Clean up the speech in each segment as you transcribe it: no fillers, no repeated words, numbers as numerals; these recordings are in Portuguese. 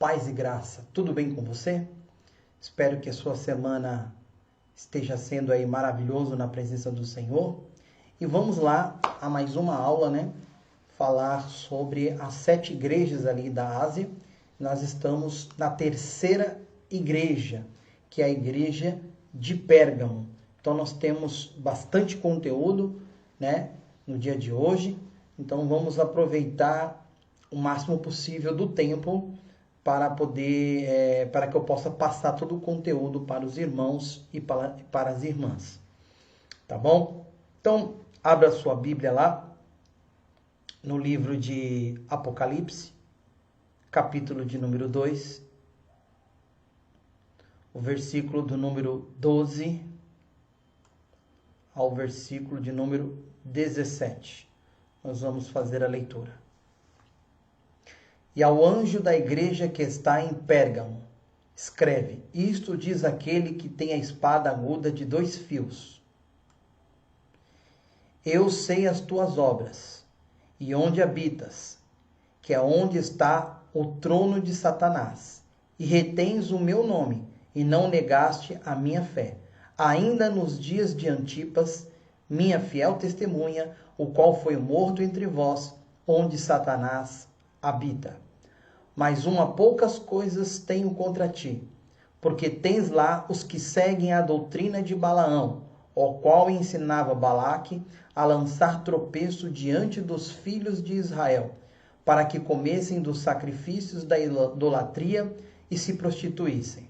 Paz e graça, tudo bem com você? Espero que a sua semana esteja sendo aí maravilhoso na presença do Senhor. E vamos lá a mais uma aula, né? Falar sobre as 7 igrejas ali da Ásia. Nós estamos na terceira igreja, que é a igreja de Pérgamo. Então nós temos bastante conteúdo, né, no dia de hoje. Então vamos aproveitar o máximo possível do tempo para poder, para que eu possa passar todo o conteúdo para os irmãos e para as irmãs. Tá bom? Então, abra sua Bíblia lá no livro de Apocalipse, capítulo de número 2, o versículo do número 12 ao versículo de número 17. Nós vamos fazer a leitura. E ao anjo da igreja que está em Pérgamo, escreve: isto diz aquele que tem a espada aguda de 2 fios. Eu sei as tuas obras, e onde habitas, que é onde está o trono de Satanás, e retens o meu nome, e não negaste a minha fé, ainda nos dias de Antipas, minha fiel testemunha, o qual foi morto entre vós, onde Satanás habita. Mas poucas coisas tenho contra ti, porque tens lá os que seguem a doutrina de Balaão, o qual ensinava Balaque a lançar tropeço diante dos filhos de Israel, para que comessem dos sacrifícios da idolatria e se prostituíssem.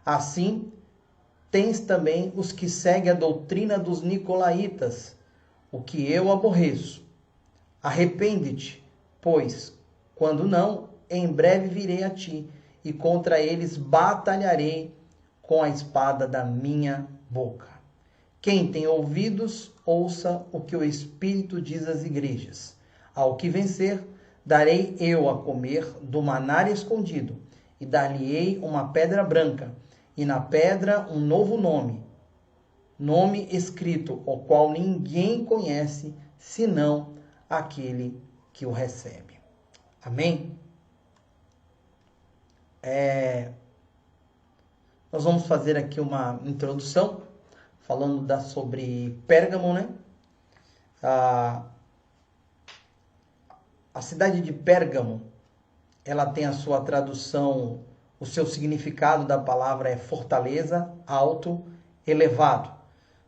Assim, tens também os que seguem a doutrina dos nicolaítas, o que eu aborreço. Arrepende-te, pois, quando não, em breve virei a ti, e contra eles batalharei com a espada da minha boca. Quem tem ouvidos, ouça o que o Espírito diz às igrejas. Ao que vencer, darei eu a comer do maná escondido, e dar-lhe-ei uma pedra branca, e na pedra um novo nome escrito, o qual ninguém conhece, senão aquele que o recebe. Amém? Nós vamos fazer aqui uma introdução, falando sobre Pérgamo, né? A cidade de Pérgamo, ela tem a sua tradução, o seu significado da palavra é fortaleza, alto, elevado.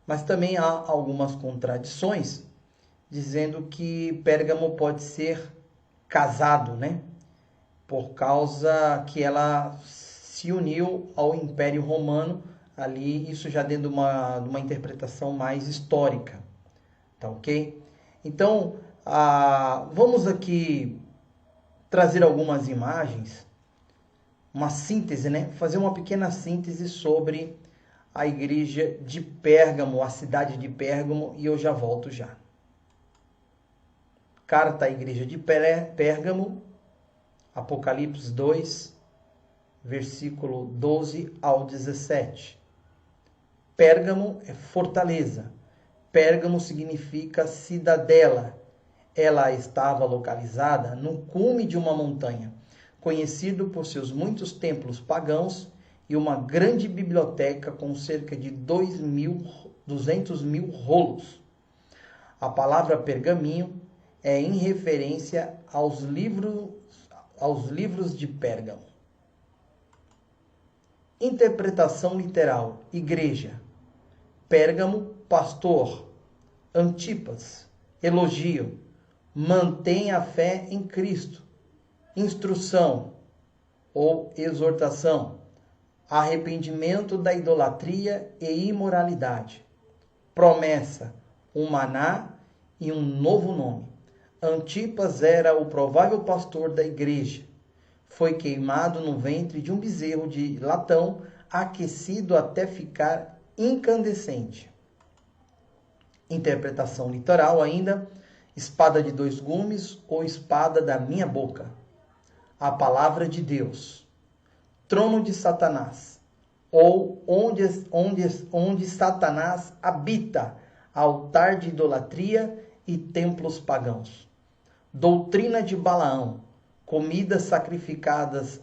Mas também há algumas contradições, dizendo que Pérgamo pode ser casado, né? Por causa que ela se uniu ao Império Romano, ali, isso já dentro de uma interpretação mais histórica, tá ok? Então, vamos aqui trazer algumas imagens, uma síntese, né? Fazer uma pequena síntese sobre a igreja de Pérgamo, a cidade de Pérgamo, e eu já volto já. Carta à igreja de Pérgamo, Apocalipse 2, versículo 12 ao 17. Pérgamo é fortaleza. Pérgamo significa cidadela. Ela estava localizada no cume de uma montanha, conhecido por seus muitos templos pagãos e uma grande biblioteca com cerca de 200 mil rolos. A palavra pergaminho é em referência aos livros de Pérgamo. Interpretação literal: igreja. Pérgamo, pastor. Antipas, elogio. Mantém a fé em Cristo. Instrução ou exortação. Arrependimento da idolatria e imoralidade. Promessa, um maná e um novo nome. Antipas era o provável pastor da igreja. Foi queimado no ventre de um bezerro de latão, aquecido até ficar incandescente. Interpretação literal ainda: espada de 2 gumes ou espada da minha boca. A palavra de Deus. Trono de Satanás, ou onde Satanás habita, altar de idolatria e templos pagãos. Doutrina de Balaão, comidas sacrificadas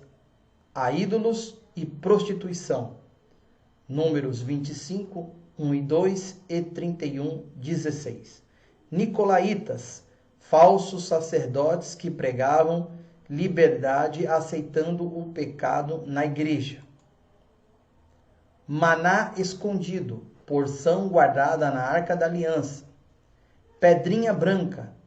a ídolos e prostituição. Números 25, 1 e 2 e 31, 16. Nicolaítas, falsos sacerdotes que pregavam liberdade aceitando o pecado na igreja. Maná escondido, porção guardada na Arca da Aliança. Pedrinha branca.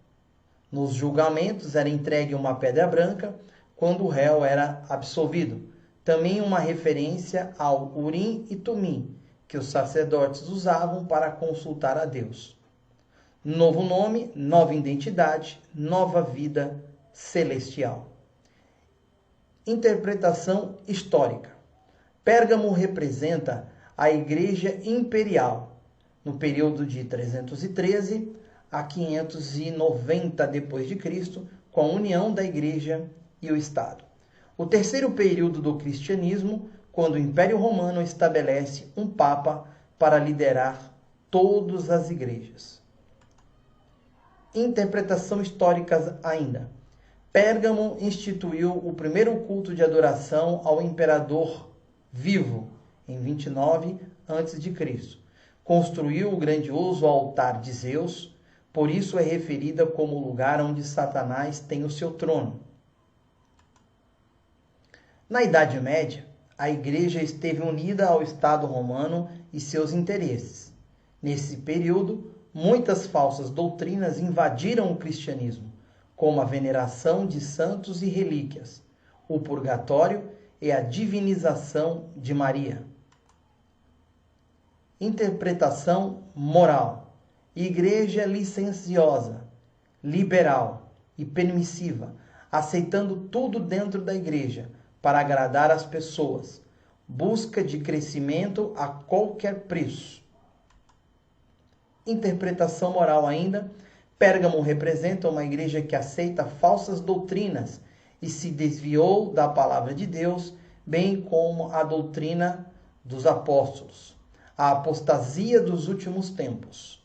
Nos julgamentos era entregue uma pedra branca quando o réu era absolvido. Também uma referência ao Urim e Tumim, que os sacerdotes usavam para consultar a Deus. Novo nome, nova identidade, nova vida celestial. Interpretação histórica. Pérgamo representa a Igreja Imperial, no período de 313 a 590 d.C., com a união da Igreja e o Estado. O terceiro período do cristianismo, quando o Império Romano estabelece um Papa para liderar todas as igrejas. Interpretação histórica ainda. Pérgamo instituiu o primeiro culto de adoração ao imperador vivo, em 29 a.C. Construiu o grandioso altar de Zeus, por isso é referida como o lugar onde Satanás tem o seu trono. Na Idade Média, a Igreja esteve unida ao Estado romano e seus interesses. Nesse período, muitas falsas doutrinas invadiram o cristianismo, como a veneração de santos e relíquias, o purgatório e a divinização de Maria. Interpretação moral. Igreja licenciosa, liberal e permissiva, aceitando tudo dentro da igreja para agradar as pessoas. Busca de crescimento a qualquer preço. Interpretação moral ainda. Pérgamo representa uma igreja que aceita falsas doutrinas e se desviou da palavra de Deus, bem como a doutrina dos apóstolos. A apostasia dos últimos tempos.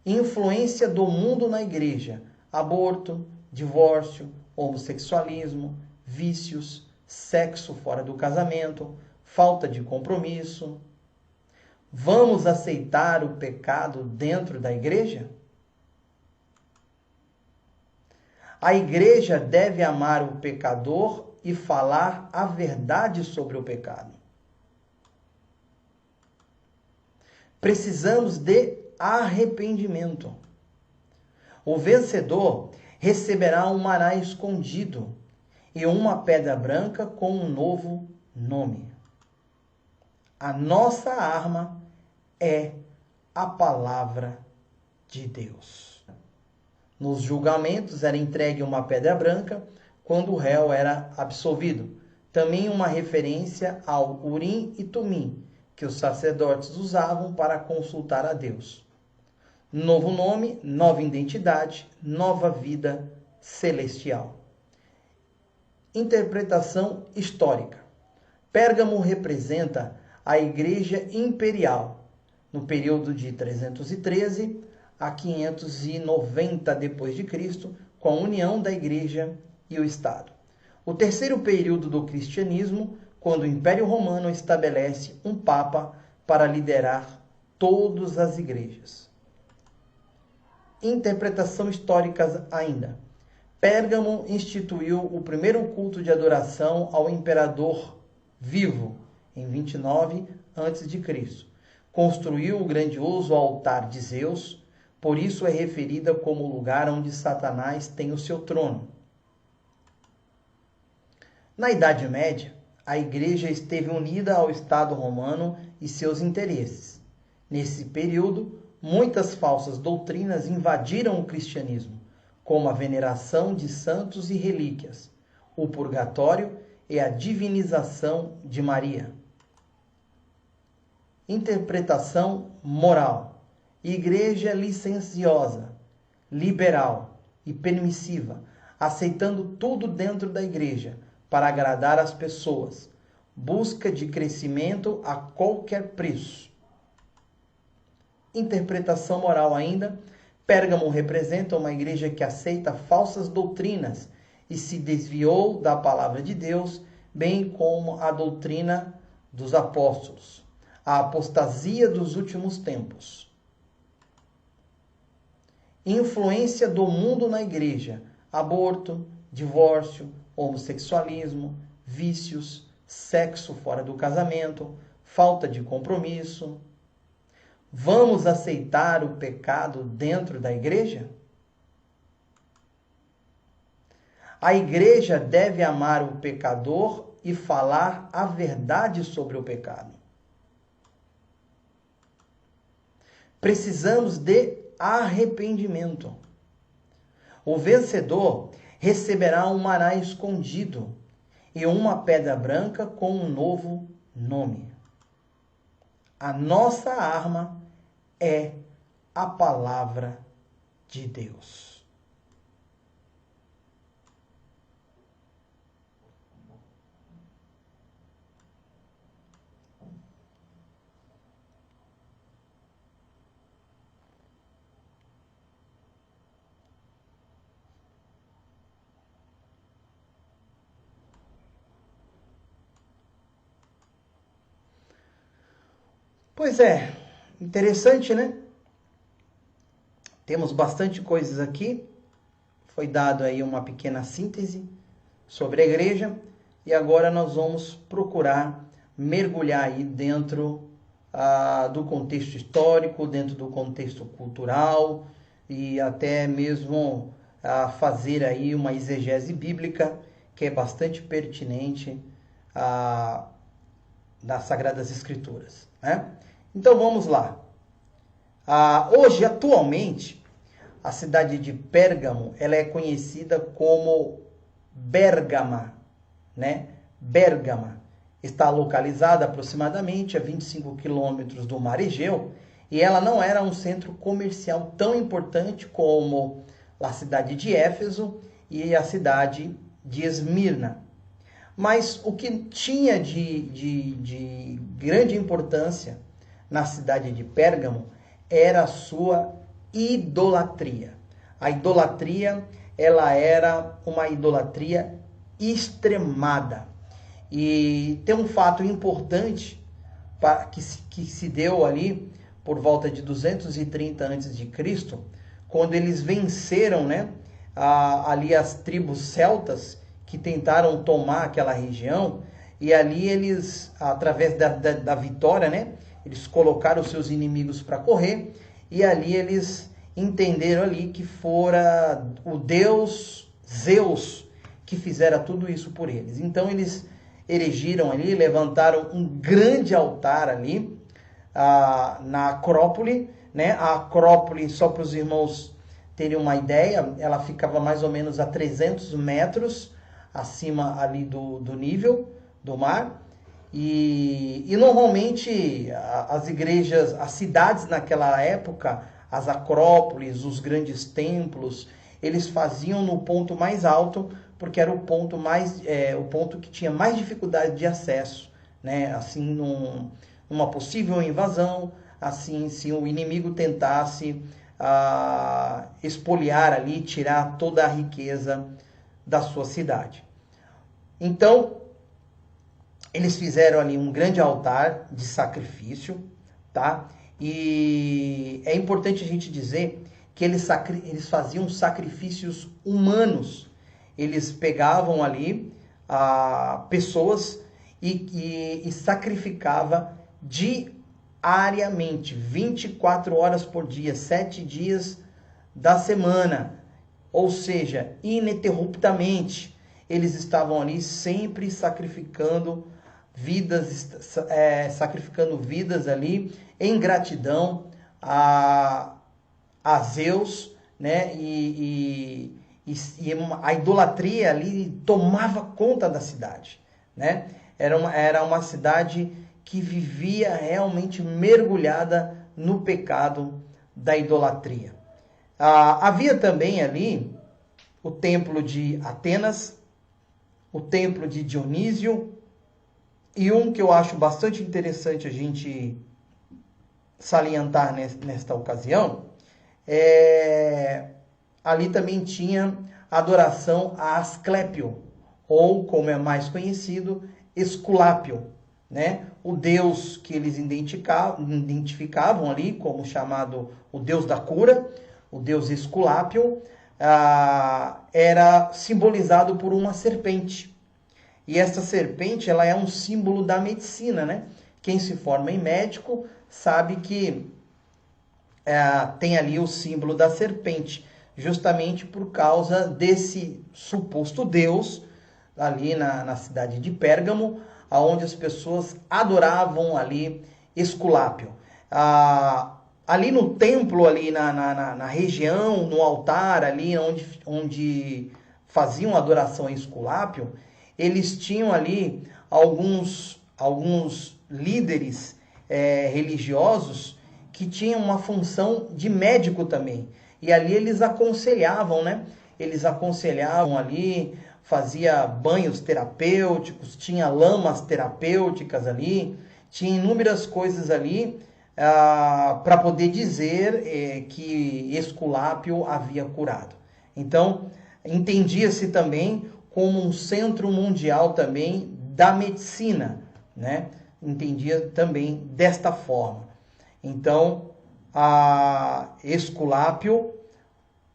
Influência do mundo na igreja. Aborto, divórcio, homossexualismo, vícios, sexo fora do casamento, falta de compromisso. Vamos aceitar o pecado dentro da igreja? A igreja deve amar o pecador e falar a verdade sobre o pecado. Precisamos de arrependimento. O vencedor receberá um maná escondido e uma pedra branca com um novo nome. A nossa arma é a palavra de Deus. Nos julgamentos era entregue uma pedra branca quando o réu era absolvido. Também uma referência ao Urim e Tumim, que os sacerdotes usavam para consultar a Deus. Novo nome, nova identidade, nova vida celestial. Interpretação histórica. Pérgamo representa a Igreja Imperial, no período de 313 a 590 d.C., com a união da Igreja e o Estado. O terceiro período do cristianismo, quando o Império Romano estabelece um Papa para liderar todas as igrejas. Interpretação histórica ainda. Pérgamo instituiu o primeiro culto de adoração ao imperador vivo, em 29 a.C. Construiu o grandioso altar de Zeus, por isso é referida como o lugar onde Satanás tem o seu trono. Na Idade Média, a igreja esteve unida ao Estado romano e seus interesses. Nesse período, muitas falsas doutrinas invadiram o cristianismo, como a veneração de santos e relíquias, o purgatório e a divinização de Maria. Interpretação moral. Igreja licenciosa, liberal e permissiva, aceitando tudo dentro da igreja para agradar as pessoas. Busca de crescimento a qualquer preço. Interpretação moral ainda. Pérgamo representa uma igreja que aceita falsas doutrinas e se desviou da palavra de Deus, bem como a doutrina dos apóstolos. A apostasia dos últimos tempos. Influência do mundo na igreja. Aborto, divórcio, homossexualismo, vícios, sexo fora do casamento, falta de compromisso. Vamos aceitar o pecado dentro da igreja? A igreja deve amar o pecador e falar a verdade sobre o pecado. Precisamos de arrependimento. O vencedor receberá um maná escondido e uma pedra branca com um novo nome. A nossa arma é a palavra de Deus. Pois é, interessante, né? Temos bastante coisas aqui. Foi dado aí uma pequena síntese sobre a igreja. E agora nós vamos procurar mergulhar aí dentro do contexto histórico, dentro do contexto cultural e até mesmo fazer aí uma exegese bíblica que é bastante pertinente das Sagradas Escrituras, né? Então vamos lá. Hoje, atualmente, a cidade de Pérgamo ela é conhecida como Bérgama, né? Bérgama está localizada aproximadamente a 25 quilômetros do Mar Egeu e ela não era um centro comercial tão importante como a cidade de Éfeso e a cidade de Esmirna. Mas o que tinha de grande importância na cidade de Pérgamo era a sua idolatria. A idolatria, ela era uma idolatria extremada. E tem um fato importante que se deu ali por volta de 230 a.C., quando eles venceram, né, ali as tribos celtas que tentaram tomar aquela região, e ali eles, através da vitória, né, eles colocaram os seus inimigos para correr, e ali eles entenderam ali que fora o Deus Zeus que fizera tudo isso por eles. Então eles erigiram ali, levantaram um grande altar ali na Acrópole, né? A Acrópole, só para os irmãos terem uma ideia, ela ficava mais ou menos a 300 metros acima ali do nível do mar. E normalmente as igrejas, as cidades naquela época, as acrópoles, os grandes templos, eles faziam no ponto mais alto, porque era o ponto o ponto que tinha mais dificuldade de acesso, né? Assim, numa possível invasão, assim, se o inimigo tentasse expoliar ali, tirar toda a riqueza da sua cidade. Então, eles fizeram ali um grande altar de sacrifício, tá? E é importante a gente dizer que eles faziam sacrifícios humanos. Eles pegavam ali pessoas e sacrificava diariamente, 24 horas por dia, 7 dias da semana. Ou seja, ininterruptamente, eles estavam ali sempre sacrificando vidas ali em gratidão a Zeus, né? E a idolatria ali tomava conta da cidade, né? Era uma cidade que vivia realmente mergulhada no pecado da idolatria. Havia também ali o templo de Atenas, o templo de Dionísio, e um que eu acho bastante interessante a gente salientar nesta ocasião ali também tinha adoração a Asclépio, ou como é mais conhecido, Esculápio, né? O deus que eles identificavam ali como chamado o deus da cura, o deus Esculápio, era simbolizado por uma serpente. E essa serpente, ela é um símbolo da medicina, né? Quem se forma em médico sabe que tem ali o símbolo da serpente, justamente por causa desse suposto deus, ali na cidade de Pérgamo, onde as pessoas adoravam ali Esculápio. Ali no templo, ali na região, no altar, ali onde faziam adoração a Esculápio, eles tinham ali alguns líderes religiosos que tinham uma função de médico também. E ali eles aconselhavam, né? Eles aconselhavam ali, fazia banhos terapêuticos, tinha lamas terapêuticas ali, tinha inúmeras coisas ali para poder dizer que Esculápio havia curado. Então, entendia-se também como um centro mundial também da medicina, né? Entendia também desta forma. Então, Esculápio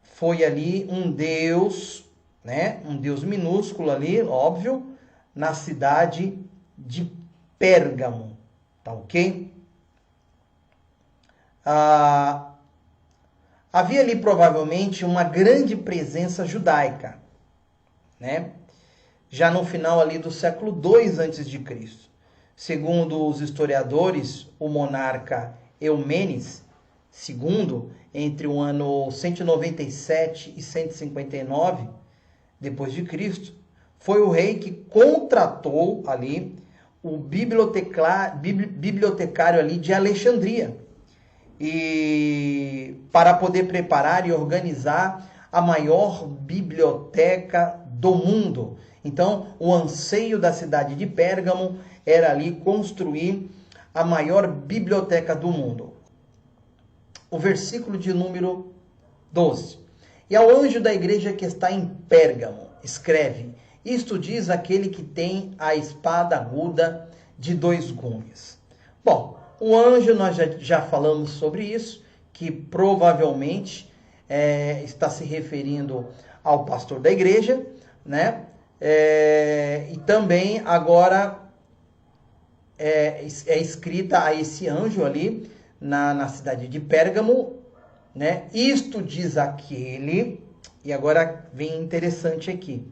foi ali um deus, né? Um deus minúsculo ali, óbvio, na cidade de Pérgamo, tá ok? Havia ali provavelmente uma grande presença judaica, né? Já no final ali do século II a.C. Segundo os historiadores, o monarca Eumenes II, entre o ano 197 e 159 depois de Cristo, foi o rei que contratou ali o bibliotecário ali de Alexandria, e para poder preparar e organizar a maior biblioteca do mundo. Então, o anseio da cidade de Pérgamo era ali construir a maior biblioteca do mundo. O versículo de número 12. E ao anjo da igreja que está em Pérgamo, escreve: isto diz aquele que tem a espada aguda de 2 gumes. Bom, o anjo, nós já falamos sobre isso, que provavelmente está se referindo ao pastor da igreja, né? E também agora é escrita a esse anjo ali na cidade de Pérgamo, né? Isto diz aquele, e agora vem interessante aqui,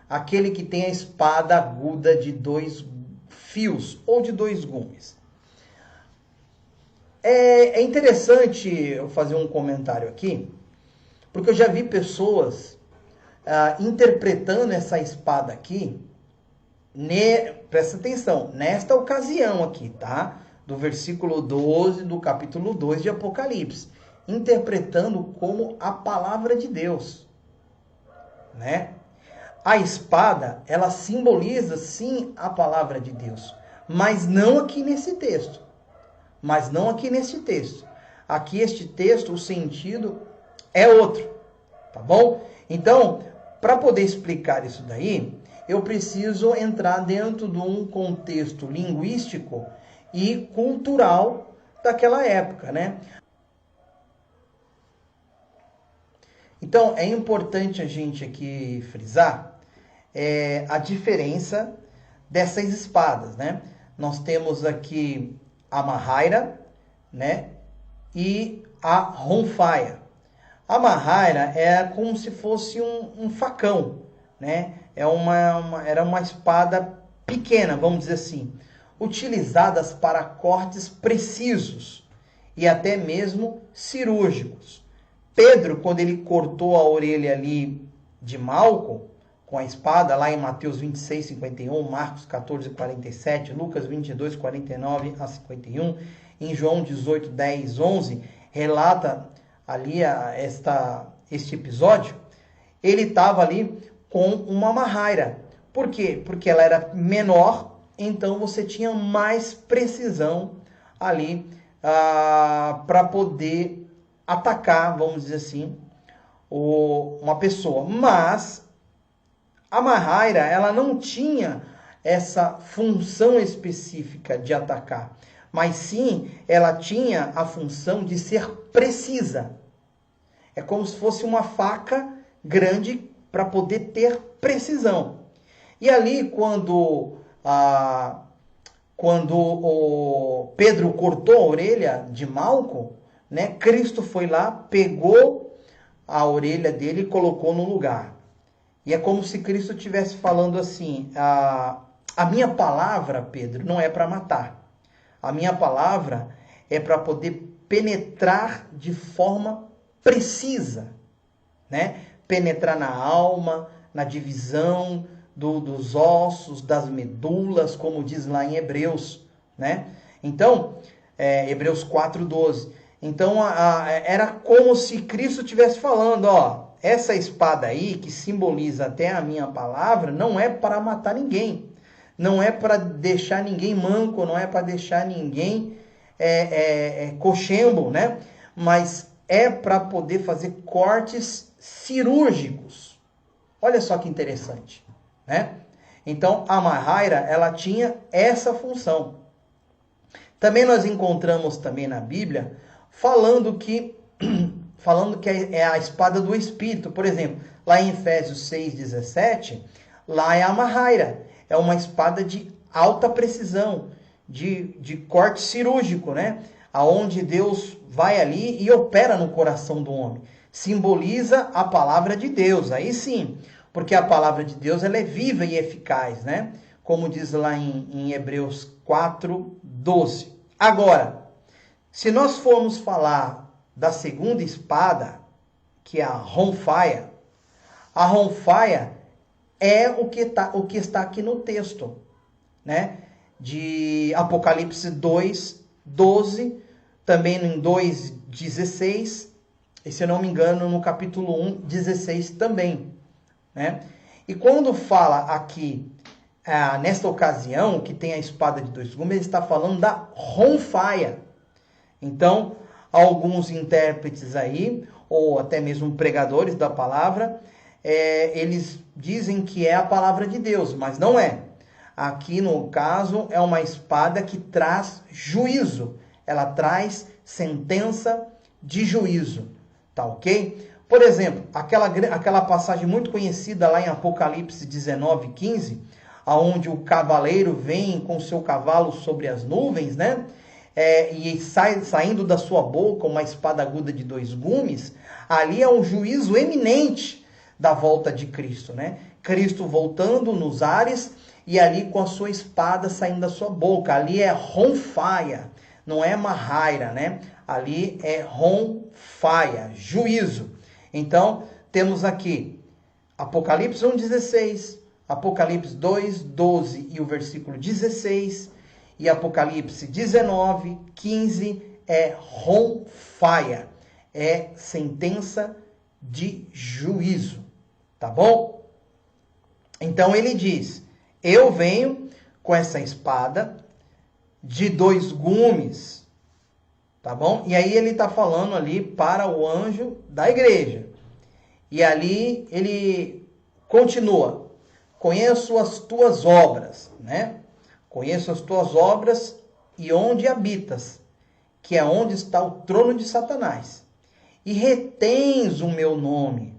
aquele que tem a espada aguda de 2 fios ou de 2 gumes. É interessante eu fazer um comentário aqui, porque eu já vi pessoas interpretando essa espada aqui, presta atenção, nesta ocasião aqui, tá? Do versículo 12 do capítulo 2 de Apocalipse, interpretando como a palavra de Deus, né? A espada, ela simboliza sim a palavra de Deus, mas não aqui nesse texto. Aqui este texto, o sentido é outro, tá bom? Então, para poder explicar isso daí, eu preciso entrar dentro de um contexto linguístico e cultural daquela época, né? Então, é importante a gente aqui frisar a diferença dessas espadas, né? Nós temos aqui a Mahaira, né? E a Ronfaia. A Mahaira é como se fosse um facão, né? Era uma espada pequena, vamos dizer assim, utilizadas para cortes precisos e até mesmo cirúrgicos. Pedro, quando ele cortou a orelha ali de Malco com a espada, lá em Mateus 26, 51, Marcos 14, 47, Lucas 22, 49 a 51, em João 18, 10, 11, relata ali este episódio. Ele estava ali com uma Mahaira. Por quê? Porque ela era menor, então você tinha mais precisão ali para poder atacar, vamos dizer assim, uma pessoa. Mas a Mahaira, ela não tinha essa função específica de atacar, mas sim ela tinha a função de ser precisa. É como se fosse uma faca grande para poder ter precisão. E ali, quando o Pedro cortou a orelha de Malco, né, Cristo foi lá, pegou a orelha dele e colocou no lugar. E é como se Cristo estivesse falando assim, a minha palavra, Pedro, não é para matar. A minha palavra é para poder penetrar de forma precisa, né? Penetrar na alma, na divisão dos ossos, das medulas, como diz lá em Hebreus, né? Então, Hebreus 4:12. Então, era como se Cristo estivesse falando, ó, essa espada aí, que simboliza até a minha palavra, não é para matar ninguém. Não é para deixar ninguém manco, não é para deixar ninguém coxembo, né? Mas é para poder fazer cortes cirúrgicos. Olha só que interessante, né? Então, a Mahaira, ela tinha essa função. Também nós encontramos também na Bíblia falando que é a espada do Espírito. Por exemplo, lá em Efésios 6:17, lá é a Mahaira. É uma espada de alta precisão, de corte cirúrgico, né? Aonde Deus vai ali e opera no coração do homem. Simboliza a palavra de Deus, aí sim. Porque a palavra de Deus, ela é viva e eficaz, né? Como diz lá em Hebreus 4:12. Agora, se nós formos falar da segunda espada, que é a Ronfaia é o que está aqui no texto, né? De Apocalipse 2:12, também em 2:16, e se eu não me engano, no capítulo 1:16 também, né? E quando fala aqui, nesta ocasião, que tem a espada de dois gumes, ele está falando da Ronfaia. Então, alguns intérpretes aí, ou até mesmo pregadores da palavra, eles dizem que é a palavra de Deus, mas não é. Aqui no caso é uma espada que traz juízo, ela traz sentença de juízo, tá ok? Por exemplo, aquela passagem muito conhecida lá em Apocalipse 19:15, aonde o cavaleiro vem com seu cavalo sobre as nuvens, né? E saindo da sua boca uma espada aguda de dois gumes, ali é um juízo eminente da volta de Cristo, né? Cristo voltando nos ares e ali com a sua espada saindo da sua boca. Ali é Ronfaia, não é Mahaira, né? Ali é Ronfaia, juízo. Então, temos aqui Apocalipse 1:16, Apocalipse 2:12 e o versículo 16, e Apocalipse 19:15 é Ronfaia, é sentença de juízo, tá bom? Então ele diz, eu venho com essa espada de dois gumes, tá bom? E aí ele está falando ali para o anjo da igreja. E ali ele continua, conheço as tuas obras, né? Conheço as tuas obras e onde habitas, que é onde está o trono de Satanás. E retens o meu nome,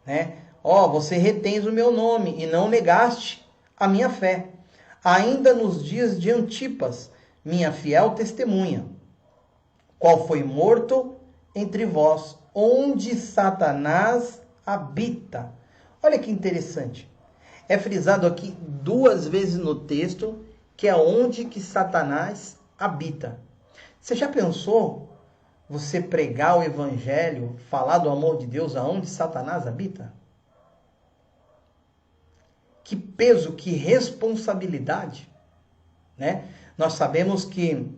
né? Você retens o meu nome e não negaste a minha fé. Ainda nos dias de Antipas, minha fiel testemunha, qual foi morto entre vós, onde Satanás habita. Olha que interessante. É frisado aqui 2 vezes no texto que é onde que Satanás habita. Você já pensou você pregar o evangelho, falar do amor de Deus aonde Satanás habita? Que peso, que responsabilidade, né? Nós sabemos que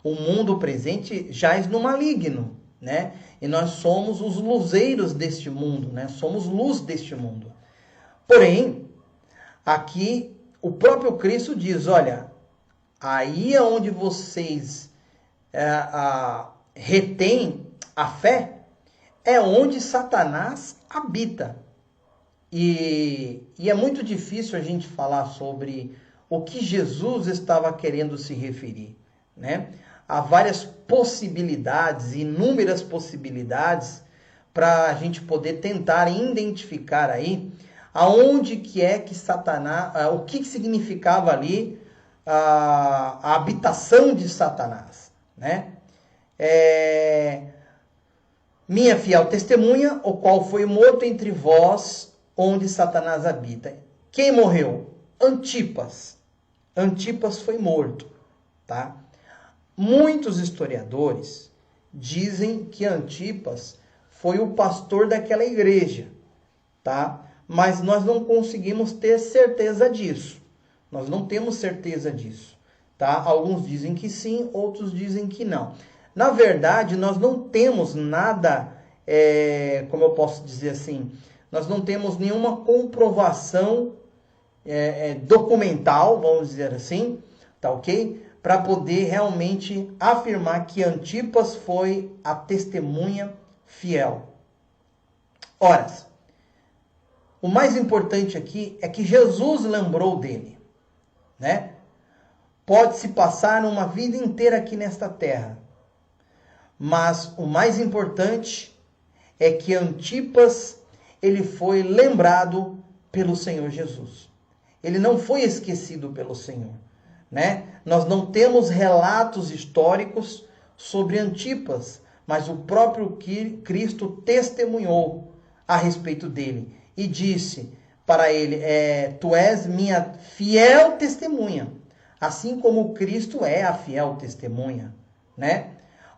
o mundo presente jaz no maligno, né? E nós somos os luzeiros deste mundo, né? Somos luz deste mundo. Porém, aqui o próprio Cristo diz, olha, aí é onde vocês retém a fé, é onde Satanás habita. E é muito difícil a gente falar sobre o que Jesus estava querendo se referir, né? Há várias possibilidades, inúmeras possibilidades, para a gente poder tentar identificar aí aonde que é que Satanás, o que significava ali a habitação de Satanás, né? Minha fiel testemunha, o qual foi morto entre vós, onde Satanás habita. Quem morreu? Antipas. Antipas foi morto, tá? Muitos historiadores dizem que Antipas foi o pastor daquela igreja, tá? Mas nós não conseguimos ter certeza disso. Nós não temos certeza disso, tá? Alguns dizem que sim, outros dizem que não. Na verdade, nós não temos nada, como eu posso dizer assim, nós não temos nenhuma comprovação documental, vamos dizer assim, tá ok? Para poder realmente afirmar que Antipas foi a testemunha fiel. Ora, o mais importante aqui é que Jesus lembrou dele, né? Pode-se passar uma vida inteira aqui nesta terra, mas o mais importante é que Antipas, ele foi lembrado pelo Senhor Jesus. Ele não foi esquecido pelo Senhor, né? Nós não temos relatos históricos sobre Antipas, mas o próprio Cristo testemunhou a respeito dele e disse para ele, tu és minha fiel testemunha, assim como Cristo é a fiel testemunha, né?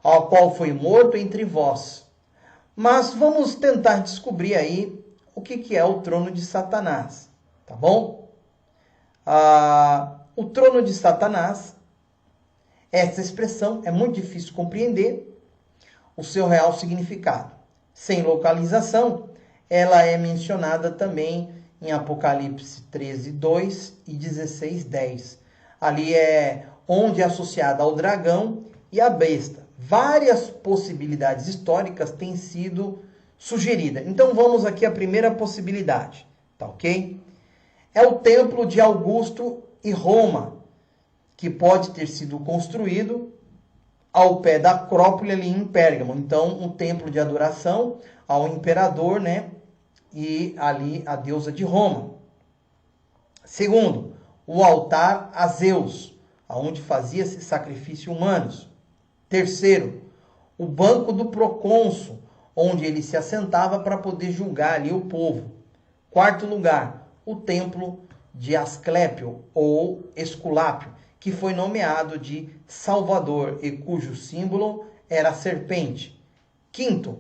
Ao qual foi morto entre vós. Mas vamos tentar descobrir aí o que é o trono de Satanás, tá bom? O trono de Satanás, essa expressão é muito difícil de compreender o seu real significado. Sem localização, ela é mencionada também em Apocalipse 13:2 e 16:10. Ali é onde é associada ao dragão e à besta. Várias possibilidades históricas têm sido sugeridas. Então vamos aqui à primeira possibilidade, tá ok? É o templo de Augusto e Roma, que pode ter sido construído ao pé da Acrópole ali em Pérgamo. Então, um templo de adoração ao imperador, né? E ali a deusa de Roma. Segundo, o altar a Zeus, onde fazia-se sacrifício humanos. Terceiro, o banco do procônsul, onde ele se assentava para poder julgar ali o povo. Quarto lugar, o templo de Asclépio ou Esculápio, que foi nomeado de Salvador e cujo símbolo era a serpente. Quinto,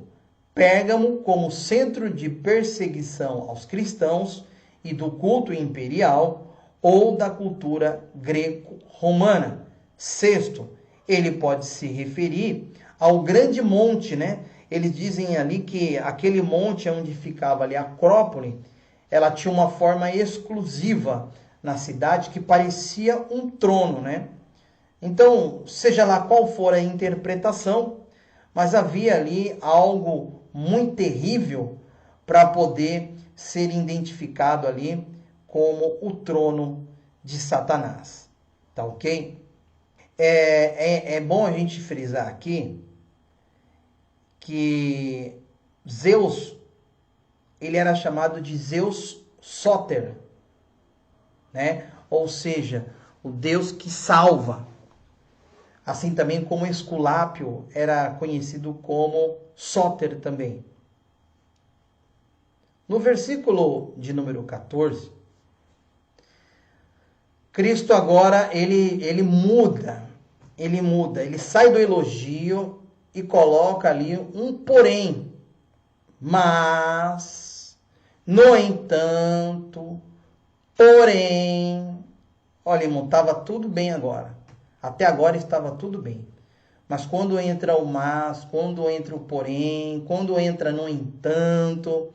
Pérgamo como centro de perseguição aos cristãos e do culto imperial ou da cultura greco-romana. Sexto, ele pode se referir ao grande monte, né? Eles dizem ali que aquele monte onde ficava ali a Acrópole, ela tinha uma forma exclusiva na cidade que parecia um trono, né? Então, seja lá qual for a interpretação, mas havia ali algo muito terrível para poder ser identificado ali como o trono de Satanás. Tá ok? É bom a gente frisar aqui que Zeus, ele era chamado de Zeus Sóter, né? Ou seja, o Deus que salva. Assim também como Esculápio era conhecido como Sóter também. No versículo de número 14, Cristo agora ele muda, ele sai do elogio e coloca ali um porém. Mas, no entanto, porém, olha, irmão, estava tudo bem agora. Até agora estava tudo bem. Mas quando entra o mas, quando entra o porém, quando entra no entanto,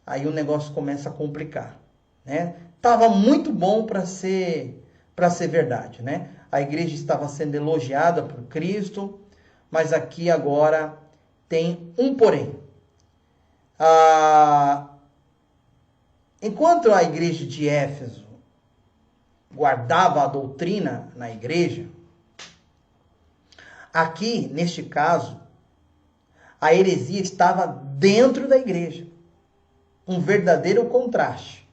aí o negócio começa a complicar, né? Tava muito bom para ser verdade, né? A igreja estava sendo elogiada por Cristo, mas aqui agora tem um porém. Enquanto a igreja de Éfeso guardava a doutrina na igreja, aqui, neste caso, a heresia estava dentro da igreja. Um verdadeiro contraste.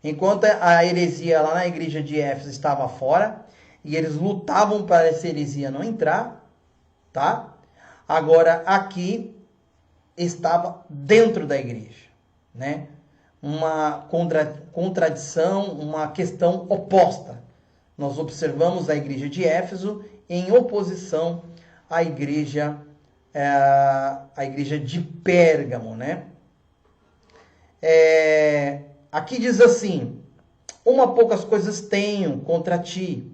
Enquanto a heresia lá na igreja de Éfeso estava fora, e eles lutavam para essa heresia não entrar, tá? Agora aqui estava dentro da igreja, né? Uma contradição, uma questão oposta. Nós observamos a igreja de Éfeso em oposição à igreja de Pérgamo, né? Aqui diz assim: uma poucas coisas tenho contra ti.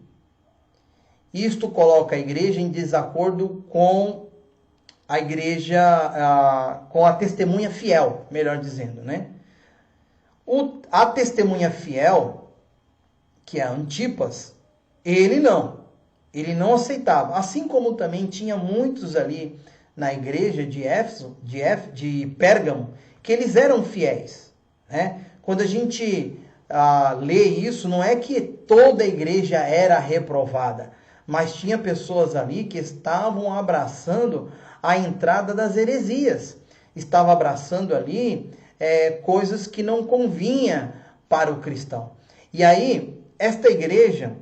Isto coloca a igreja em desacordo com a igreja, com a testemunha fiel, melhor dizendo, né? A testemunha fiel, que é Antipas, ele não aceitava. Assim como também tinha muitos ali na igreja de Éfeso, de Pérgamo, que eles eram fiéis, né? Quando a gente lê isso, não é que toda a igreja era reprovada, mas tinha pessoas ali que estavam abraçando a entrada das heresias, estavam abraçando ali coisas que não convinha para o cristão. E aí, esta igreja,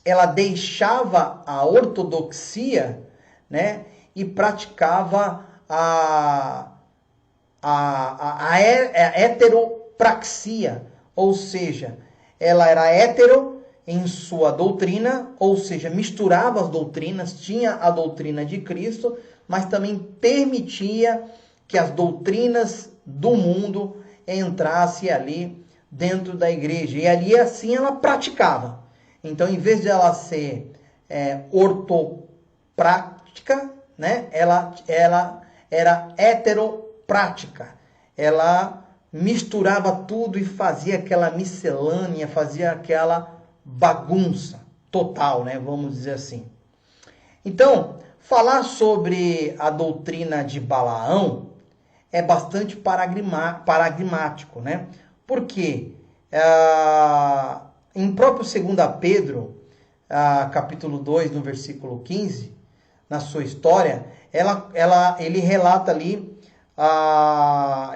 ela deixava a ortodoxia, né, e praticava a heteropraxia, ou seja, ela era hétero em sua doutrina, ou seja, misturava as doutrinas, tinha a doutrina de Cristo, mas também permitia que as doutrinas do mundo entrassem ali dentro da igreja. E ali assim ela praticava. Então, em vez de ela ser ortoprática, né, ela era heteroprática. Ela misturava tudo e fazia aquela miscelânea, fazia aquela bagunça total, né? Vamos dizer assim. Então, falar sobre a doutrina de Balaão é bastante paradigmático, né? Porque em próprio 2 Pedro, capítulo 2, no versículo 15, na sua história, ele relata ali,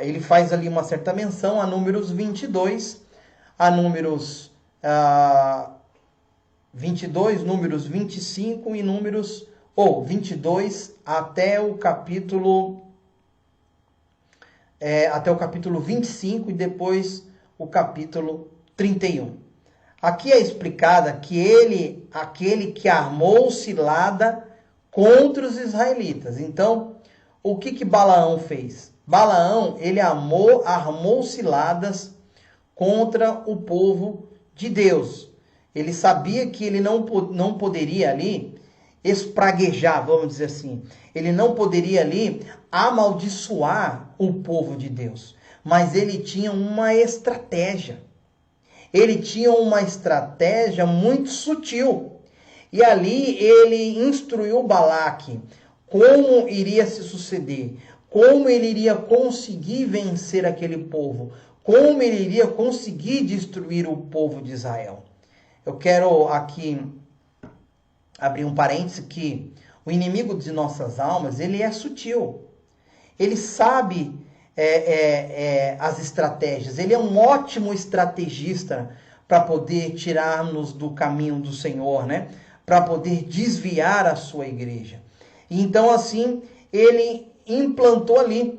ele faz ali uma certa menção a Números 22, a Números 22, Números 25 e Números 22 até o capítulo 25 e depois o capítulo 31. Aqui é explicada que aquele que armou cilada contra os israelitas. Então, o que Balaão fez? Balaão, ele armou ciladas contra o povo de Deus. Ele sabia que ele não poderia ali espraguejar, vamos dizer assim. Ele não poderia ali amaldiçoar o povo de Deus. Mas ele tinha uma estratégia. Ele tinha uma estratégia muito sutil. E ali ele instruiu Balaque como iria se suceder, como ele iria conseguir vencer aquele povo, como ele iria conseguir destruir o povo de Israel. Eu quero aqui abrir um parêntese que o inimigo de nossas almas, ele é sutil. Ele sabe as estratégias. Ele é um ótimo estrategista para poder tirar-nos do caminho do Senhor, né? Para poder desviar a sua igreja. Então, assim, ele implantou ali,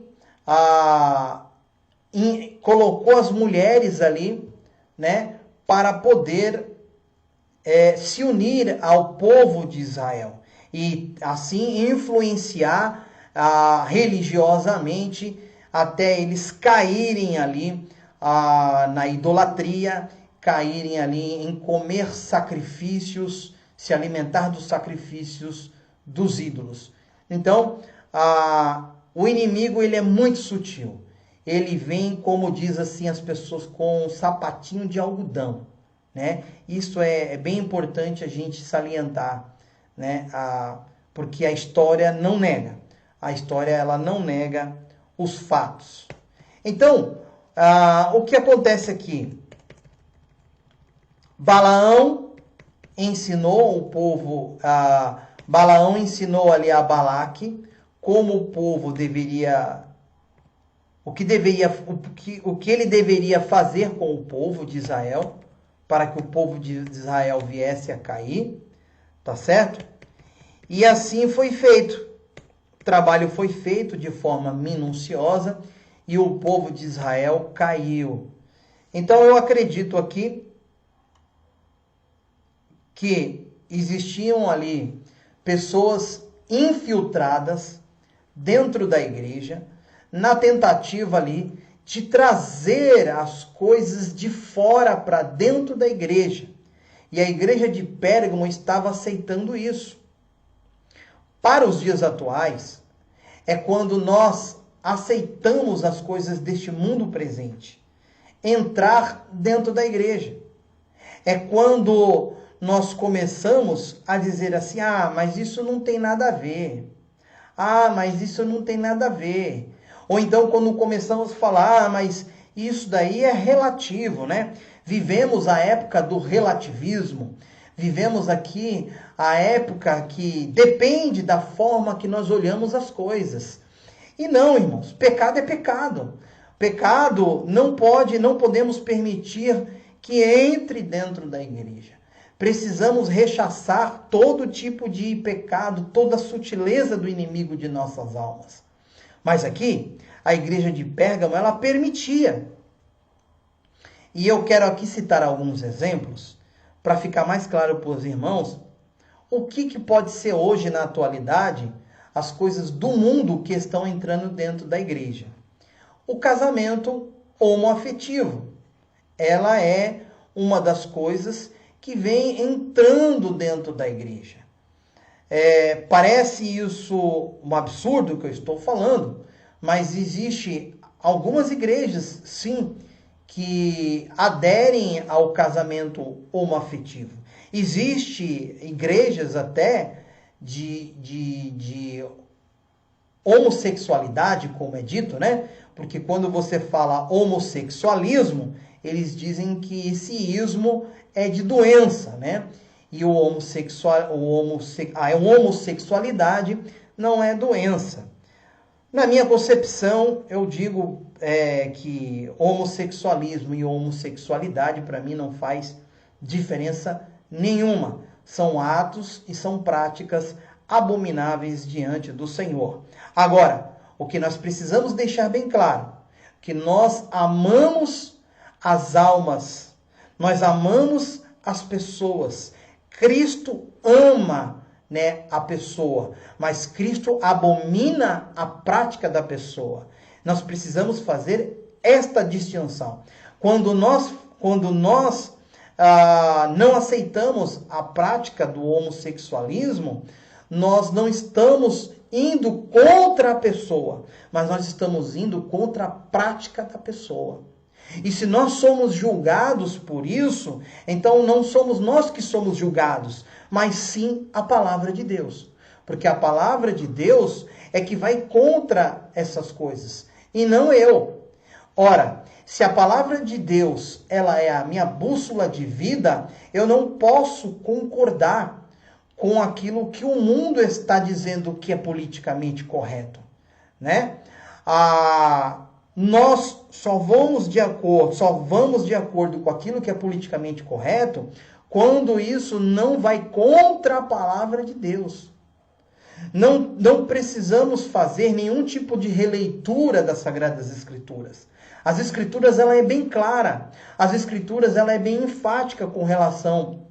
colocou as mulheres ali, né? Para poder se unir ao povo de Israel. E assim influenciar religiosamente até eles caírem ali na idolatria, caírem ali em comer sacrifícios, se alimentar dos sacrifícios dos ídolos. Então, o inimigo, ele é muito sutil. Ele vem, como diz assim as pessoas, com um sapatinho de algodão, né? Isso é bem importante a gente salientar, né? porque a história não nega. A história, ela não nega os fatos. Então, o que acontece aqui? Balaão ensinou o povo, Balaão ensinou ali a Balaque como o povo deveria, o que ele deveria fazer com o povo de Israel, para que o povo de Israel viesse a cair, tá certo? E assim foi feito. O trabalho foi feito de forma minuciosa e o povo de Israel caiu. Então eu acredito aqui que existiam ali pessoas infiltradas dentro da igreja, na tentativa ali de trazer as coisas de fora para dentro da igreja. E a igreja de Pérgamo estava aceitando isso. Para os dias atuais, é quando nós aceitamos as coisas deste mundo presente, entrar dentro da igreja. É quando nós começamos a dizer assim, mas isso não tem nada a ver. Mas isso não tem nada a ver. Ou então quando começamos a falar, mas isso daí é relativo, né? Vivemos a época do relativismo. Vivemos aqui a época que depende da forma que nós olhamos as coisas. E não, irmãos, pecado é pecado. Pecado não podemos permitir que entre dentro da igreja. Precisamos rechaçar todo tipo de pecado, toda a sutileza do inimigo de nossas almas. Mas aqui, a igreja de Pérgamo, ela permitia. E eu quero aqui citar alguns exemplos, para ficar mais claro para os irmãos, o que pode ser hoje, na atualidade, as coisas do mundo que estão entrando dentro da igreja. O casamento homoafetivo. Ela é uma das coisas que vem entrando dentro da igreja. Parece isso um absurdo que eu estou falando, mas existe algumas igrejas, sim, que aderem ao casamento homoafetivo. Existe igrejas até de homossexualidade, como é dito, né? Porque quando você fala homossexualismo, eles dizem que esse ismo é de doença, né? E a homossexualidade não é doença. Na minha concepção, eu digo que homossexualismo e homossexualidade, para mim, não faz diferença nenhuma. São atos e são práticas abomináveis diante do Senhor. Agora, o que nós precisamos deixar bem claro, que nós amamos as almas, nós amamos as pessoas. Cristo ama, né, a pessoa, mas Cristo abomina a prática da pessoa. Nós precisamos fazer esta distinção. Quando nós não aceitamos a prática do homossexualismo, nós não estamos indo contra a pessoa, mas nós estamos indo contra a prática da pessoa. E se nós somos julgados por isso, então não somos nós que somos julgados, mas sim a palavra de Deus. Porque a palavra de Deus é que vai contra essas coisas, e não eu. Ora, se a palavra de Deus ela é a minha bússola de vida, eu não posso concordar com aquilo que o mundo está dizendo que é politicamente correto, né? Nós só vamos de acordo com aquilo que é politicamente correto quando isso não vai contra a palavra de Deus. Não precisamos fazer nenhum tipo de releitura das Sagradas Escrituras. As Escrituras ela é bem clara. As Escrituras ela é bem enfática com relação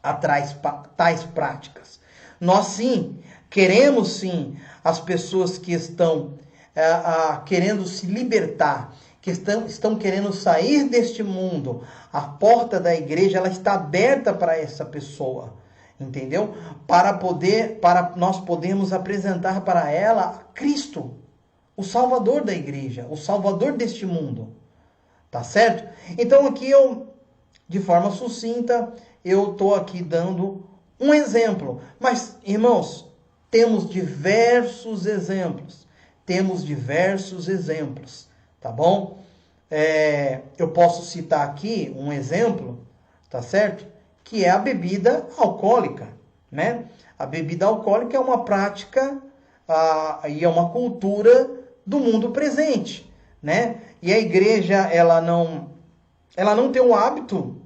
a tais práticas. Nós sim, queremos sim as pessoas que estão querendo se libertar, que estão querendo sair deste mundo. A porta da igreja ela está aberta para essa pessoa, entendeu? Para nós podermos apresentar para ela Cristo, o Salvador da igreja, o Salvador deste mundo, tá certo? Então aqui de forma sucinta, eu estou aqui dando um exemplo. Mas, irmãos, temos diversos exemplos. Tá bom? Eu posso citar aqui um exemplo, tá certo? Que é a bebida alcoólica, né? A bebida alcoólica é uma prática e é uma cultura do mundo presente, né? E a igreja, ela não tem o hábito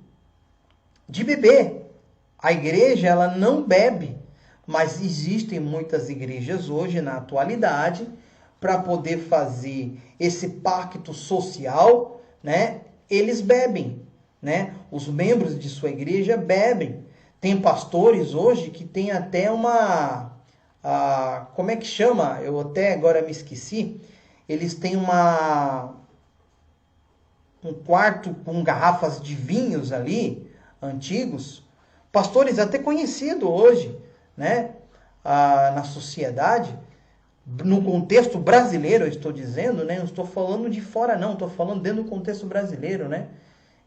de beber. A igreja, ela não bebe, mas existem muitas igrejas hoje, na atualidade, para poder fazer esse pacto social, né? Eles bebem, né? Os membros de sua igreja bebem. Tem pastores hoje que tem até como é que chama? Eu até agora me esqueci. Eles têm um quarto com garrafas de vinhos ali, antigos. Pastores até conhecidos hoje, né? Na sociedade. No contexto brasileiro, eu estou dizendo, né? Não estou falando de fora, não. Estou falando dentro do contexto brasileiro, né?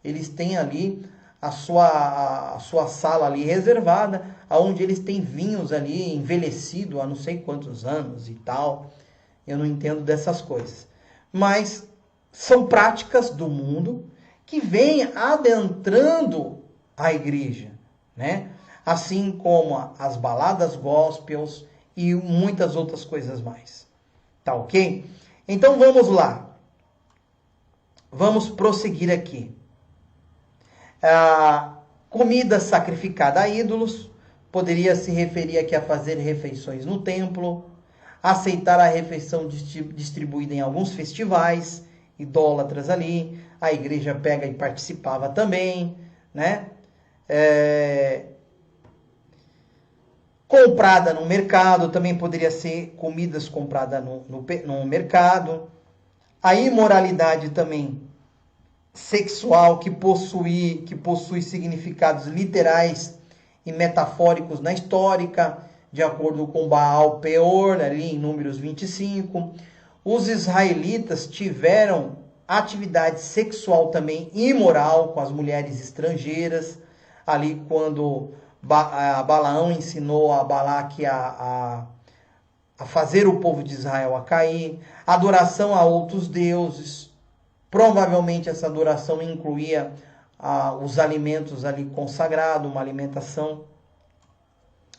Eles têm ali a sua sala ali reservada, onde eles têm vinhos ali envelhecido há não sei quantos anos e tal. Eu não entendo dessas coisas. Mas são práticas do mundo que vêm adentrando a igreja, né? Assim como as baladas gospels e muitas outras coisas mais. Tá ok? Então vamos lá. Vamos prosseguir aqui. Comida sacrificada a ídolos, poderia se referir aqui a fazer refeições no templo, aceitar a refeição distribuída em alguns festivais, idólatras ali, a igreja pega e participava também, né? Comprada no mercado, também poderia ser comidas compradas no mercado. A imoralidade também sexual que possui significados literais e metafóricos na histórica, de acordo com Baal Peor, ali em Números 25. Os israelitas tiveram atividade sexual também imoral com as mulheres estrangeiras, ali quando Balaão ensinou a Balaque a fazer o povo de Israel a cair, adoração a outros deuses. Provavelmente essa adoração incluía os alimentos ali consagrados, uma alimentação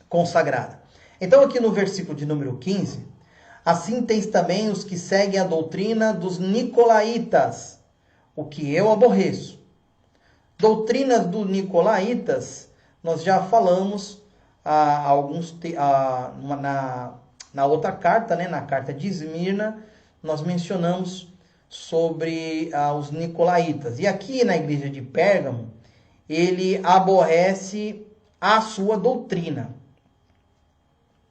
consagrada. Então aqui no versículo de número 15, assim tens também os que seguem a doutrina dos nicolaítas, o que eu aborreço. Doutrinas dos nicolaítas, nós já falamos na outra carta, né, na carta de Esmirna, nós mencionamos sobre os nicolaítas. E aqui na igreja de Pérgamo, ele aborrece a sua doutrina.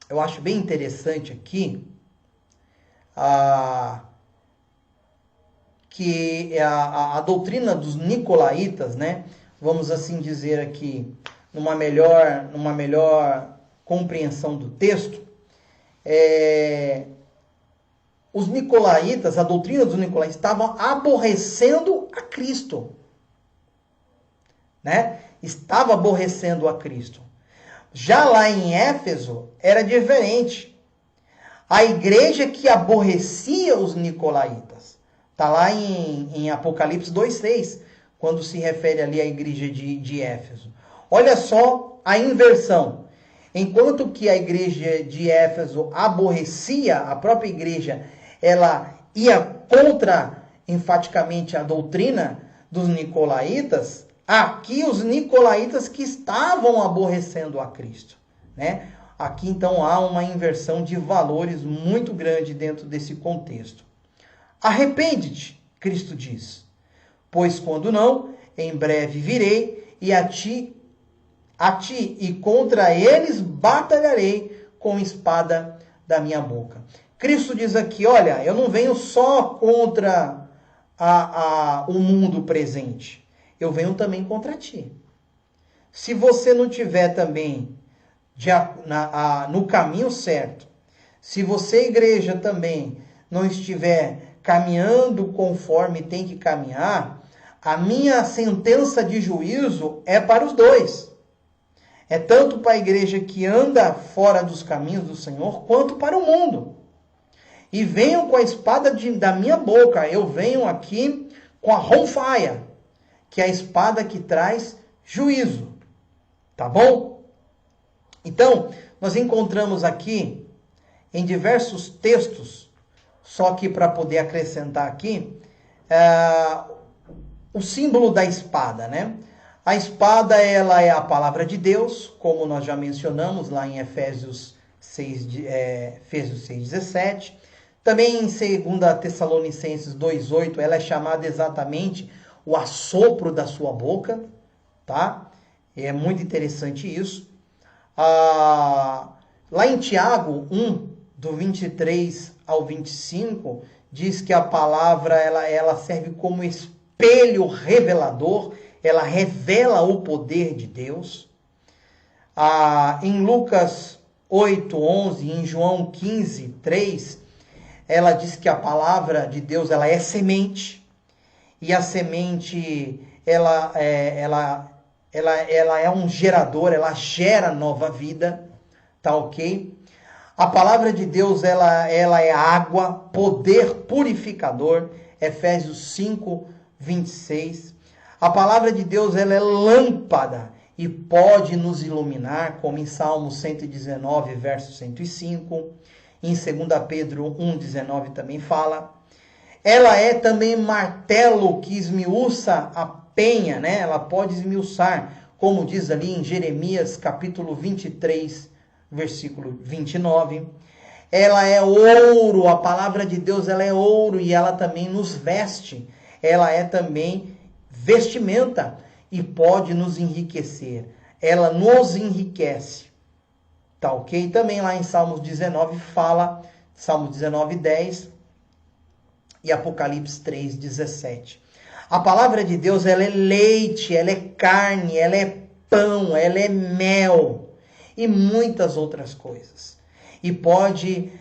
Eu acho bem interessante aqui que a doutrina dos nicolaítas, né, vamos assim dizer aqui, numa melhor compreensão do texto, os nicolaítas, a doutrina dos nicolaítas, estavam aborrecendo a Cristo, né? Estava aborrecendo a Cristo. Já lá em Éfeso era diferente. A igreja que aborrecia os nicolaítas. Está lá em Apocalipse 2:6, quando se refere ali à igreja de Éfeso. Olha só a inversão. Enquanto que a igreja de Éfeso aborrecia, a própria igreja, ela ia contra, enfaticamente, a doutrina dos nicolaítas, aqui os nicolaítas que estavam aborrecendo a Cristo, né? Aqui então há uma inversão de valores muito grande dentro desse contexto. Arrepende-te, Cristo diz, pois quando não, em breve virei e a ti e contra eles batalharei com espada da minha boca. Cristo diz aqui, olha, eu não venho só contra o mundo presente, eu venho também contra ti. Se você não tiver também no caminho certo, se você, igreja, também não estiver caminhando conforme tem que caminhar, a minha sentença de juízo é para os dois. É tanto para a igreja que anda fora dos caminhos do Senhor, quanto para o mundo. E venho com a espada da minha boca, eu venho aqui com a ronfaia, que é a espada que traz juízo. Tá bom? Então, nós encontramos aqui, em diversos textos, só que para poder acrescentar aqui, o símbolo da espada, né? A espada, ela é a palavra de Deus, como nós já mencionamos lá em Efésios 6,17. Também em 2 Tessalonicenses 2,8, ela é chamada exatamente o assopro da sua boca, tá? É muito interessante isso. Lá em Tiago 1, do 23 ao 25, diz que a palavra ela serve como espelho revelador, ela revela o poder de Deus. Em Lucas 8:11, em João 15:3, ela diz que a palavra de Deus ela é semente, e a semente ela é um gerador, ela gera nova vida, tá ok? A palavra de Deus ela é água, poder purificador, Efésios 5:26. A palavra de Deus ela é lâmpada e pode nos iluminar, como em Salmo 119, verso 105. Em 2 Pedro 1,19 também fala. Ela é também martelo que esmiuça a penha, né? Ela pode esmiuçar, como diz ali em Jeremias capítulo 23, versículo 29. Ela é ouro, a palavra de Deus ela é ouro e ela também nos veste. Ela é também vestimenta e pode nos enriquecer. Ela nos enriquece. Tá ok? Também lá em Salmos 19 fala, Salmos 19:10 e Apocalipse 3:17. A palavra de Deus ela é leite, ela é carne, ela é pão, ela é mel e muitas outras coisas. E pode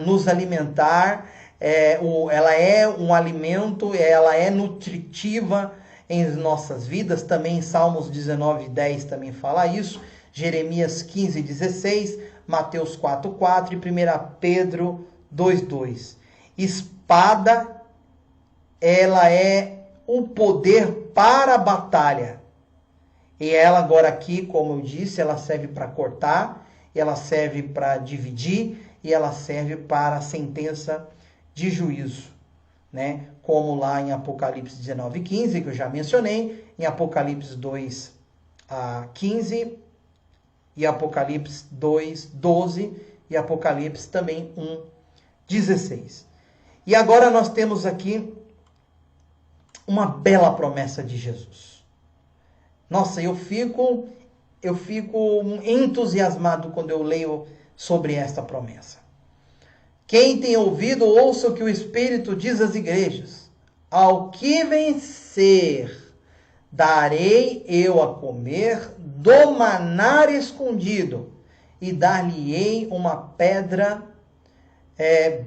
nos alimentar, ela é um alimento, ela é nutritiva em nossas vidas. Também em Salmos 19:10 também fala isso. Jeremias 15:16, Mateus 4:4 e 1 Pedro 2:2. Espada, ela é o poder para a batalha. E ela agora aqui, como eu disse, ela serve para cortar, ela serve para dividir e ela serve para a sentença de juízo, né? Como lá em Apocalipse 19:15, que eu já mencionei, em Apocalipse 2:15 e Apocalipse 2:12 e Apocalipse também 1:16. E agora nós temos aqui uma bela promessa de Jesus. Nossa, eu fico entusiasmado quando eu leio sobre esta promessa. Quem tem ouvido, ouça o que o Espírito diz às igrejas. Ao que vencer, darei eu a comer do maná escondido, e dar-lhe-ei uma pedra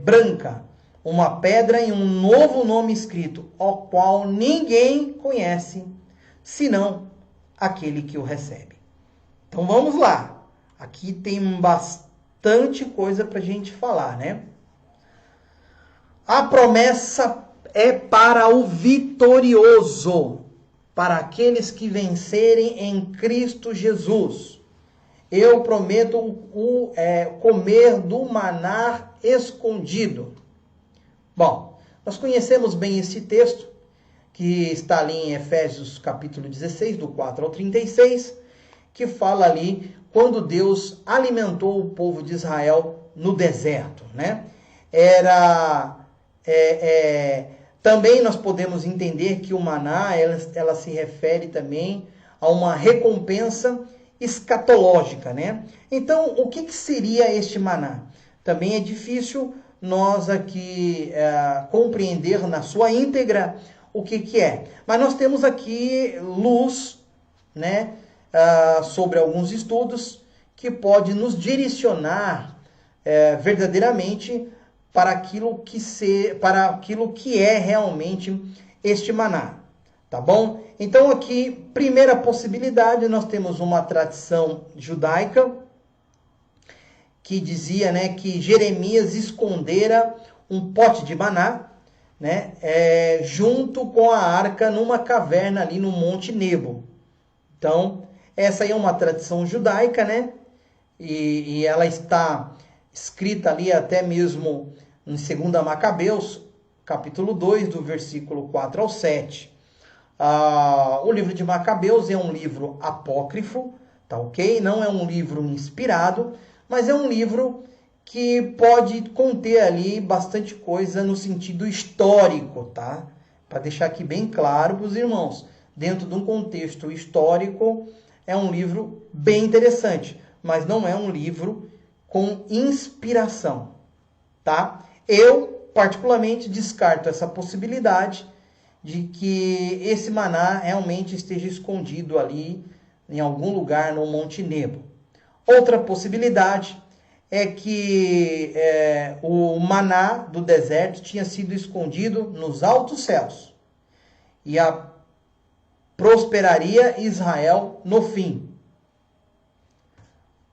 branca, uma pedra em um novo nome escrito, ao qual ninguém conhece, senão aquele que o recebe. Então vamos lá. Aqui tem bastante coisa para a gente falar, né? A promessa é para o vitorioso, para aqueles que vencerem em Cristo Jesus. Eu prometo comer do maná escondido. Bom, nós conhecemos bem esse texto, que está ali em Efésios capítulo 16, do 4 ao 36, que fala ali quando Deus alimentou o povo de Israel no deserto, né? Também nós podemos entender que o maná, ela se refere também a uma recompensa escatológica, né? Então, o que seria este maná? Também é difícil nós aqui compreender na sua íntegra o que é. Mas nós temos aqui luz, né, sobre alguns estudos que pode nos direcionar verdadeiramente para aquilo que é realmente este maná, tá bom? Então aqui, primeira possibilidade, nós temos uma tradição judaica que dizia, né, que Jeremias escondera um pote de maná, né, junto com a arca numa caverna ali no Monte Nebo. Então, essa aí é uma tradição judaica, né, e ela está escrita ali até mesmo em 2 Macabeus, capítulo 2, do versículo 4 ao 7. O livro de Macabeus é um livro apócrifo, tá ok? Não é um livro inspirado, mas é um livro que pode conter ali bastante coisa no sentido histórico, tá? Para deixar aqui bem claro para os irmãos, dentro de um contexto histórico, é um livro bem interessante, mas não é um livro com inspiração, tá? Eu, particularmente, descarto essa possibilidade de que esse maná realmente esteja escondido ali em algum lugar no Monte Nebo. Outra possibilidade é que o maná do deserto tinha sido escondido nos altos céus e prosperaria Israel no fim.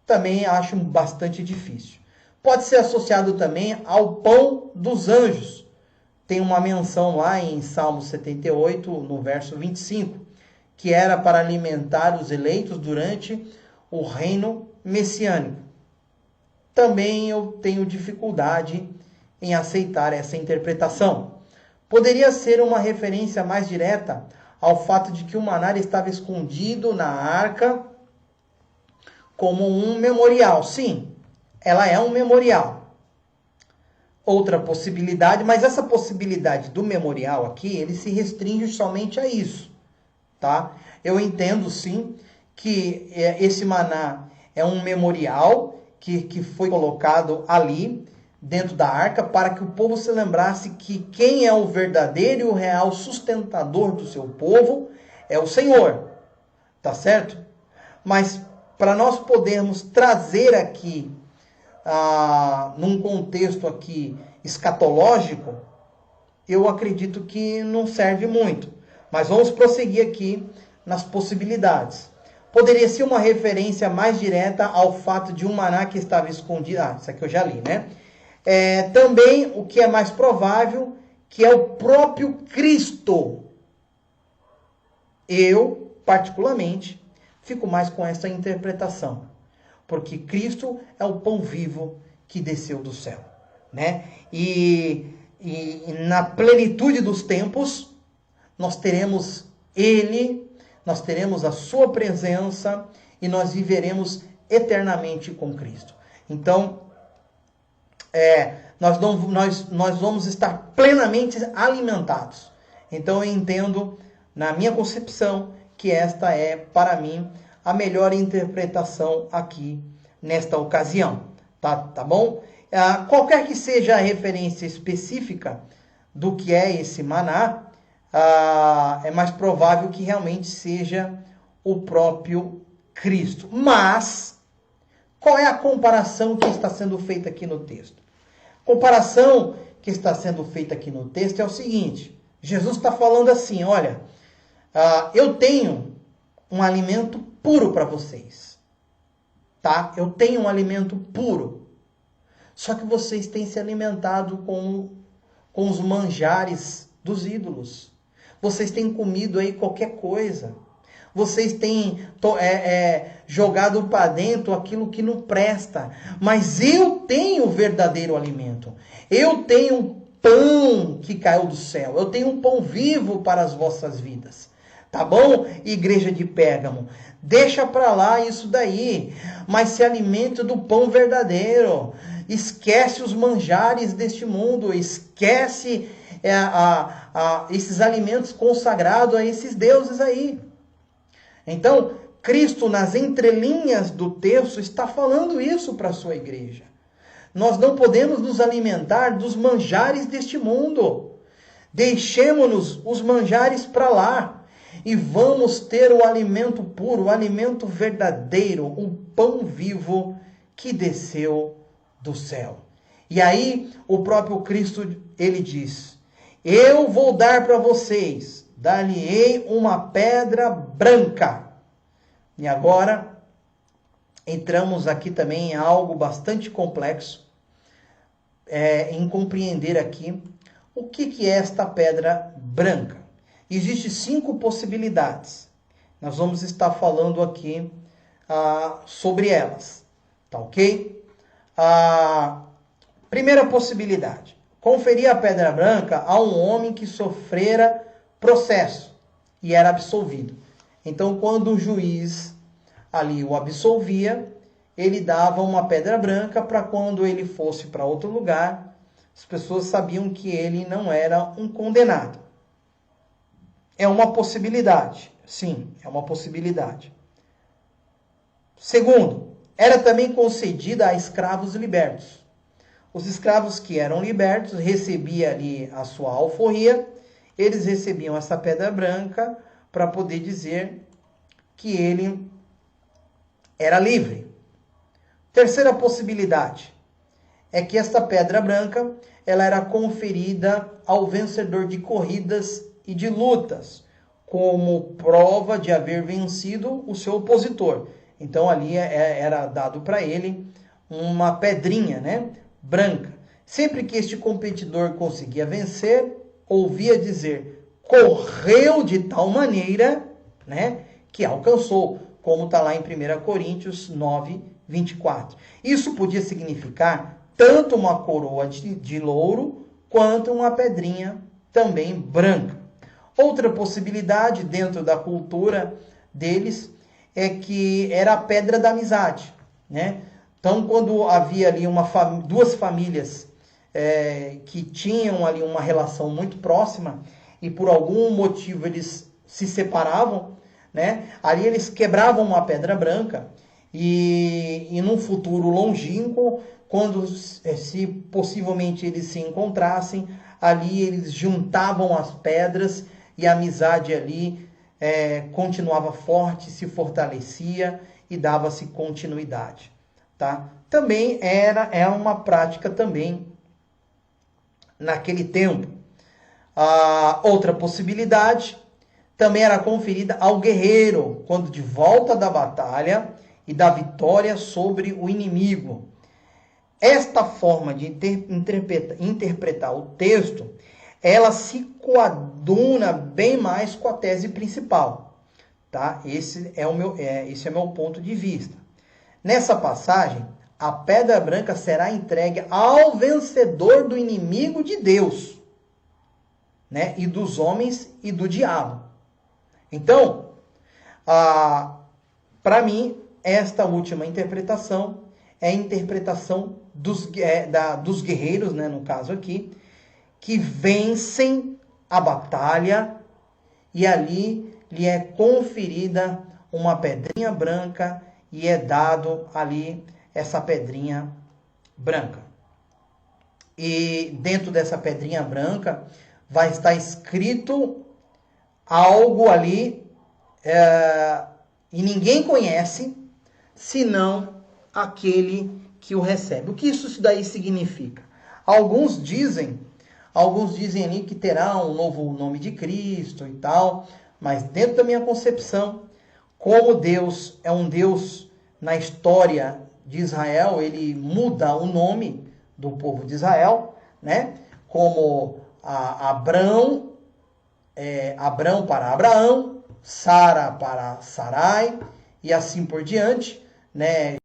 Também acho bastante difícil. Pode ser associado também ao pão dos anjos. Tem uma menção lá em Salmo 78, no verso 25, que era para alimentar os eleitos durante o reino messiânico. Também eu tenho dificuldade em aceitar essa interpretação. Poderia ser uma referência mais direta ao fato de que o maná estava escondido na arca como um memorial. Sim, ela é um memorial. Outra possibilidade, mas essa possibilidade do memorial aqui, ele se restringe somente a isso, tá? Eu entendo sim que esse maná é um memorial que foi colocado ali dentro da arca para que o povo se lembrasse que quem é o verdadeiro e o real sustentador do seu povo é o Senhor, tá certo? Mas para nós podermos trazer aqui num contexto aqui escatológico, eu acredito que não serve muito. Mas vamos prosseguir aqui nas possibilidades. Poderia ser uma referência mais direta ao fato de um maná que estava escondido. Isso aqui eu já li, né? Também, o que é mais provável, que é o próprio Cristo. Eu, particularmente, fico mais com essa interpretação. Porque Cristo é o pão vivo que desceu do céu, né? E na plenitude dos tempos, nós teremos Ele, nós teremos a sua presença e nós viveremos eternamente com Cristo. Então, nós vamos estar plenamente alimentados. Então, eu entendo, na minha concepção, que esta é, para mim, a melhor interpretação aqui nesta ocasião, tá bom? Qualquer que seja a referência específica do que é esse maná, é mais provável que realmente seja o próprio Cristo. Mas, qual é a comparação que está sendo feita aqui no texto? A comparação que está sendo feita aqui no texto é o seguinte: Jesus está falando assim, olha, eu tenho um alimento puro para vocês, tá? Eu tenho um alimento puro. Só que vocês têm se alimentado com os manjares dos ídolos. Vocês têm comido aí qualquer coisa. Vocês têm jogado para dentro aquilo que não presta. Mas eu tenho o verdadeiro alimento. Eu tenho um pão que caiu do céu. Eu tenho um pão vivo para as vossas vidas. Tá bom, igreja de Pérgamo? Deixa para lá isso daí. Mas se alimente do pão verdadeiro. Esquece os manjares deste mundo. Esquece esses alimentos consagrados a esses deuses aí. Então, Cristo, nas entrelinhas do texto, está falando isso para a sua igreja. Nós não podemos nos alimentar dos manjares deste mundo. Deixemos-nos os manjares para lá. E vamos ter o alimento puro, o alimento verdadeiro, o pão vivo que desceu do céu. E aí, o próprio Cristo, ele diz: eu vou dar para vocês dar-lhe-ei uma pedra branca. E agora, entramos aqui também em algo bastante complexo, em compreender aqui o que é esta pedra branca. Existem 5 possibilidades. Nós vamos estar falando aqui sobre elas, tá ok? A primeira possibilidade: conferir a pedra branca a um homem que sofrera processo e era absolvido. Então, quando o juiz ali o absolvia, ele dava uma pedra branca para quando ele fosse para outro lugar, as pessoas sabiam que ele não era um condenado. É uma possibilidade. Sim, é uma possibilidade. Segundo, era também concedida a escravos libertos. Os escravos que eram libertos recebiam ali a sua alforria, eles recebiam essa pedra branca para poder dizer que ele era livre. Terceira possibilidade é que esta pedra branca ela era conferida ao vencedor de corridas e de lutas, como prova de haver vencido o seu opositor. Então ali era dado para ele uma pedrinha, né, branca. Sempre que este competidor conseguia vencer, ouvia dizer: correu de tal maneira, né, que alcançou, como está lá em 1 Coríntios 9, 24. Isso podia significar tanto uma coroa de louro, quanto uma pedrinha também branca. Outra possibilidade dentro da cultura deles é que era a pedra da amizade, né? Então, quando havia ali duas famílias que tinham ali uma relação muito próxima e por algum motivo eles se separavam, né? Ali eles quebravam uma pedra branca e num futuro longínquo, quando se possivelmente eles se encontrassem, ali eles juntavam as pedras e a amizade ali continuava forte, se fortalecia e dava-se continuidade, tá? Também é uma prática também naquele tempo. Outra possibilidade também era conferida ao guerreiro quando de volta da batalha e da vitória sobre o inimigo. Esta forma de interpretar o texto, ela se coaduna bem mais com a tese principal, tá? Esse é o meu ponto de vista. Nessa passagem, a pedra branca será entregue ao vencedor do inimigo de Deus, né? E dos homens e do diabo. Então, para mim, esta última interpretação é a interpretação dos guerreiros, né, no caso aqui, que vencem a batalha e ali lhe é conferida uma pedrinha branca e é dado ali essa pedrinha branca. E dentro dessa pedrinha branca vai estar escrito algo ali e ninguém conhece senão aquele que o recebe. O que isso daí significa? Alguns dizem ali que terá um novo nome de Cristo e tal, mas dentro da minha concepção, como Deus é um Deus na história de Israel, ele muda o nome do povo de Israel, né? Como Abrão para Abraão, Sara para Sarai e assim por diante, né?